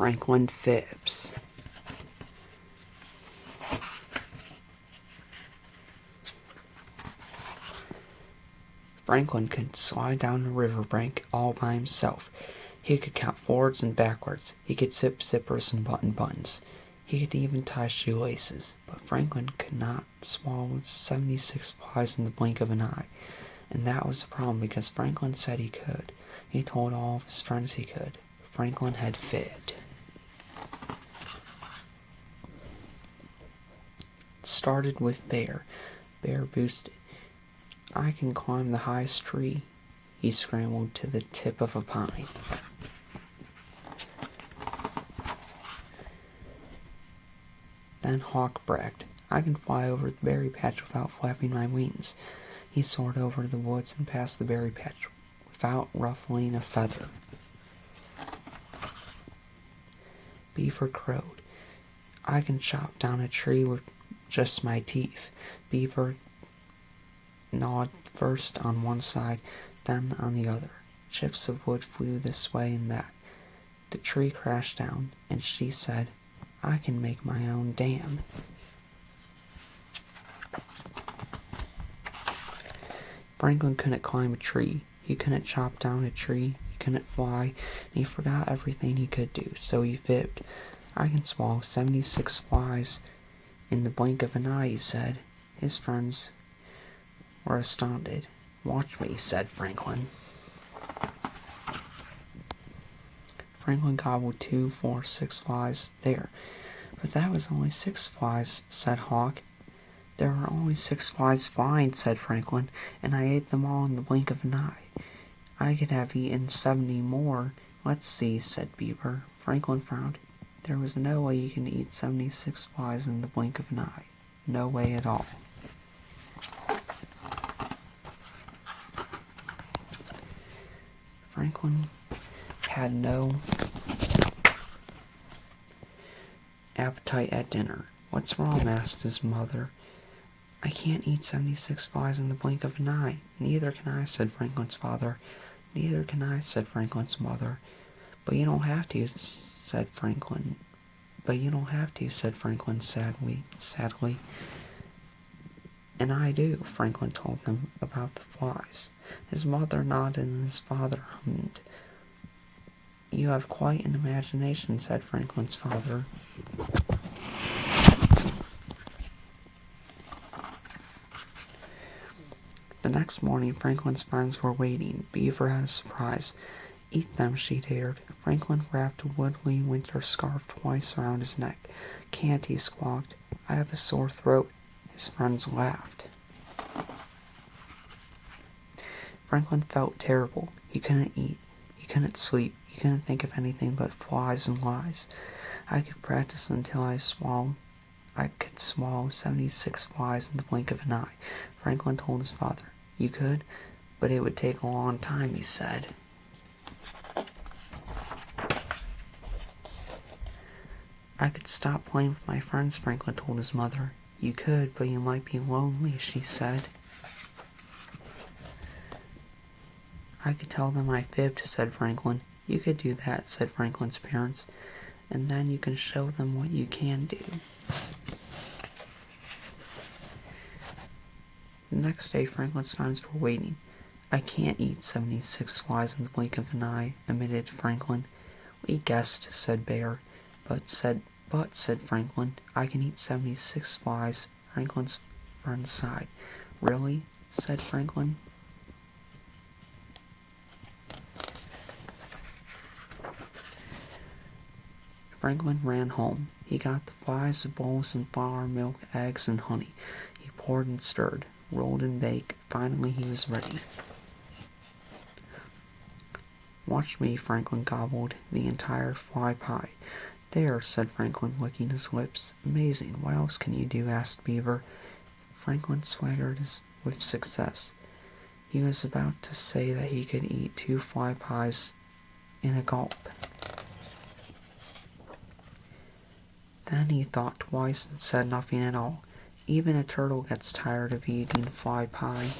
Franklin Fibs. Franklin could slide down the riverbank all by himself. He could count forwards and backwards. He could zip zippers and button buttons. He could even tie shoelaces. But Franklin could not swallow 76 flies in the blink of an eye. And that was the problem, because Franklin said he could. He told all of his friends he could. Franklin had fibbed. It started with Bear. Bear boosted. "I can climb the highest tree." He scrambled to the tip of a pine. Then Hawk bragged. "I can fly over the berry patch without flapping my wings." He soared over the woods and past the berry patch without ruffling a feather. Beaver crowed. "I can chop down a tree with just my teeth." Beaver gnawed first on one side, then on the other. Chips of wood flew this way and that. The tree crashed down, and she said, "I can make my own dam." Franklin couldn't climb a tree. He couldn't chop down a tree. He couldn't fly, and he forgot everything he could do, so he fibbed. "I can swallow 76 flies in the blink of an eye," he said. His friends were astounded. "Watch me," said Franklin. Franklin gobbled 2, 4, 6 flies. "There." "But that was only 6 flies," said Hawk. "There were only 6 flies flying," said Franklin, "and I ate them all in the blink of an eye. I could have eaten 70 more. Let's see," said Beaver. Franklin frowned. There was no way you could eat 76 flies in the blink of an eye. No way at all. Franklin had no appetite at dinner. "What's wrong?" asked his mother. "I can't eat 76 flies in the blink of an eye." "Neither can I," said Franklin's father. "Neither can I," said Franklin's mother. "But you don't have to," said Franklin. "But you don't have to," said Franklin sadly. "And I do," Franklin told them about the flies. His mother nodded and his father hummed. "You have quite an imagination," said Franklin's father. The next morning, Franklin's friends were waiting. Beaver had a surprise. "Eat them," she dared. Franklin wrapped a woolly winter scarf twice around his neck. "Can't," he squawked. "I have a sore throat." His friends laughed. Franklin felt terrible. He couldn't eat. He couldn't sleep. He couldn't think of anything but flies and lies. "I could practice until I could swallow 76 flies in the blink of an eye," Franklin told his father. "You could, but it would take a long time," he said. "I could stop playing with my friends," Franklin told his mother. "You could, but you might be lonely," she said. "I could tell them I fibbed," said Franklin. "You could do that," said Franklin's parents. "And then you can show them what you can do." The next day, Franklin's friends were waiting. "I can't eat 76 flies in the blink of an eye," admitted Franklin. "We guessed," said Bear. But said Franklin, "I can eat 76 flies." Franklin's friends sighed. "Really?" said Franklin. Franklin ran home. He got the flies, bowls, and flour, milk, eggs, and honey. He poured and stirred, rolled and baked. Finally, he was ready. "Watch me," Franklin gobbled the entire fly pie. "There," said Franklin, licking his lips. "Amazing. What else can you do?" asked Beaver. Franklin swaggered with success. He was about to say that he could eat 2 fly pies in a gulp. Then he thought twice and said nothing at all. Even a turtle gets tired of eating fly pie.